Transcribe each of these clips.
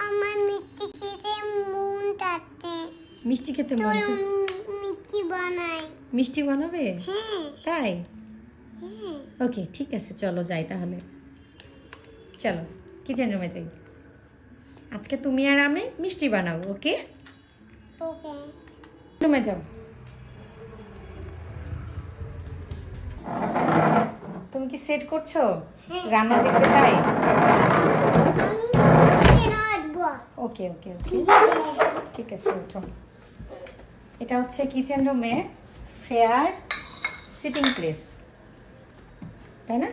আমার মিষ্টি খেতে মন চাচ্ছে। মিষ্টি খেতে মন চাচ্ছে? মিষ্টি বানাই। মিষ্টি বানাবে? হ্যাঁ। তাই? হ্যাঁ। ওকে, ঠিক আছে, চলো যাই তাহলে। চলো কিচেন রুমে যাই। আজকে তুমি আর আমি মিষ্টি বানাবো। ওকে ওকে, রুমে যাও। তুমি কি সেট করছো? রান্না দেখবে তাই? ওকে ওকে ওকে, ঠিক আছে, উঠো। এটা হচ্ছে কিচেন রুমে ফ্রেয়ার সিটিং প্লেস, তাই না?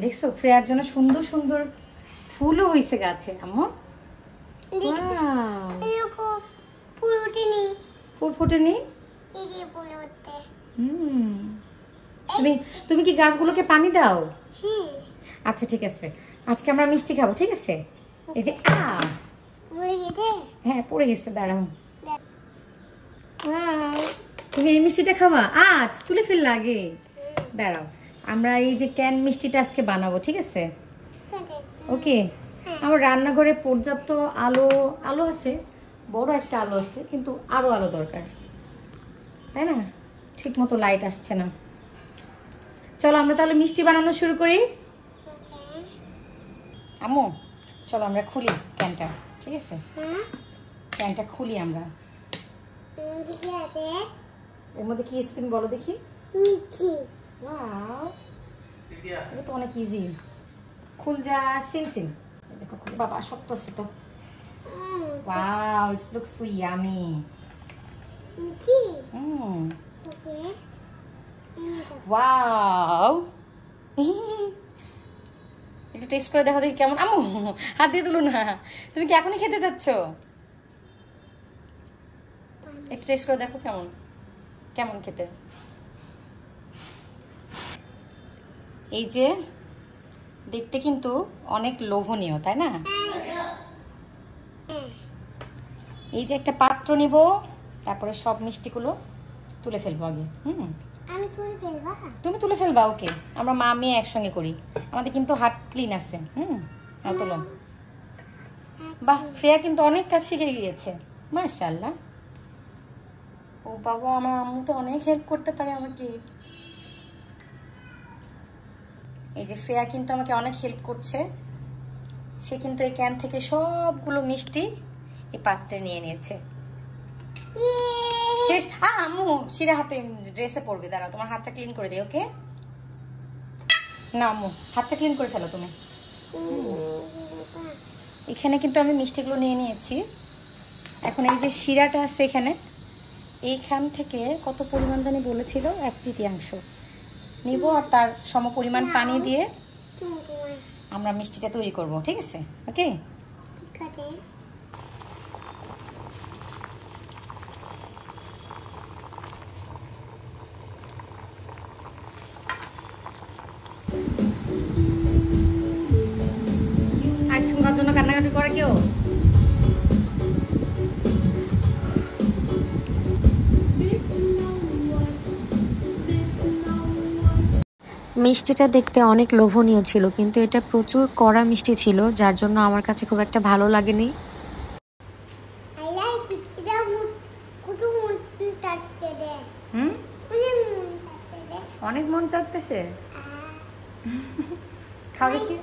দেখছো ফ্রেয়ার জন্য সুন্দর সুন্দর ফুলও হয়েছে গাছে। আম্মু ফুল ফুটেনি? তুমি তুমি কি গাছগুলোকে পানি দাও? আচ্ছা ঠিক আছে, আজকে আমরা মিষ্টি খাবো, ঠিক আছে? এই যে হ্যাঁ পড়ে গেছে, দাঁড়াও। তুমি এই মিষ্টিটা খাবা? আজ তুলে ফেললে আগে, দাঁড়াও। আমরা এই যে ক্যান মিষ্টিটা আজকে বানাবো, ঠিক আছে? ওকে। আমার রান্নাঘরে পর্যাপ্ত আলো আছে, বড় একটা আলো আছে, কিন্তু আরো আলো দরকার, তাই না? ঠিক মতো লাইট আসছে না। চলো আমরা তাহলে মিষ্টি বানানো শুরু করি। আম্মু চলো আমরা খুলি ক্যানটা, ঠিক আছে? ক্যানটা খুলি আমরা। এর মধ্যে কি স্পিন বলো দেখি? ওয়াও, এটা তো অনেক ইজি। খুল যা সিনসিন। দেখো খুলে, বাবা শক্ত আছে তো। Wow, it's looks so yummy. Wow, একটু টেস্ট করে দেখো দেখি কেমন। আম্মু হাত দিয়ে তুলো না, তুমি কি এখনই খেতে যাচ্ছ? একটু টেস্ট করে দেখো কেমন কেমন খেতে। এই যে দেখতে কিন্তু অনেক লোভনীয়, তাই না? এই যে একটা পাত্র নিব, তারপরে সব মিষ্টিগুলো তুলে ফেলবো আগে। আমি তুলে ফেলবা? তুমি তুলে ফেলবা। ওকে, আমরা মা মেয়ে একসঙ্গে করি, আমাদের কিন্তু হাত ক্লিন আছে। তোলো। বাহ, ফ্রেয়া কিন্তু অনেক কাজ শিখে গিয়েছে, মাশাআল্লাহ। ও বাবা, আমার আম্মু তো অনেক হেল্প করতে পারে আমাকে। এই যে ফ্রেয়া কিন্তু আমাকে অনেক হেল্প করছে। সে কিন্তু এই ক্যান থেকে সবগুলো মিষ্টি এই পাত্রে নিয়ে নিয়েছে। শেষ। আম্মু শিরা হাতে ড্রেসে পড়বে, দাঁড়াও তোমার হাতটা ক্লিন করে দিই। ওকে না আম্মু, হাতটা ক্লিন করে ফেলো তুমি। এখানে কিন্তু আমি মিষ্টিগুলো নিয়ে নিয়েছি। এখন এই যে শিরাটা আছে এখানে, এইখান থেকে কত পরিমাণ জানি বলেছিল, 1/3 নিব, আর তার সম পরিমাণ পানি দিয়ে আমরা মিষ্টিটা তৈরি করব, ঠিক আছে? ওকে ঠিক আছে। আইসক্রিম খাওয়ার জন্য কান্নাকাটি করে কেউ? মিষ্টিটা দেখতে অনেক লোভনীয় ছিল, কিন্তু এটা প্রচুর কড়া মিষ্টি ছিল, যার জন্য আমার কাছে খুব একটা ভালো লাগেনি। অনেক মন চাইতেছে, খাও দেখি।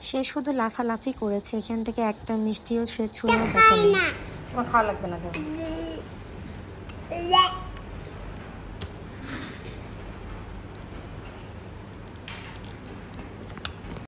সে শুধু লাফালাফি করেছে, এখান থেকে একটা মিষ্টিও সে ছুঁয়েও দেখেনি। তোমার খাওয়া লাগবে না, যাও।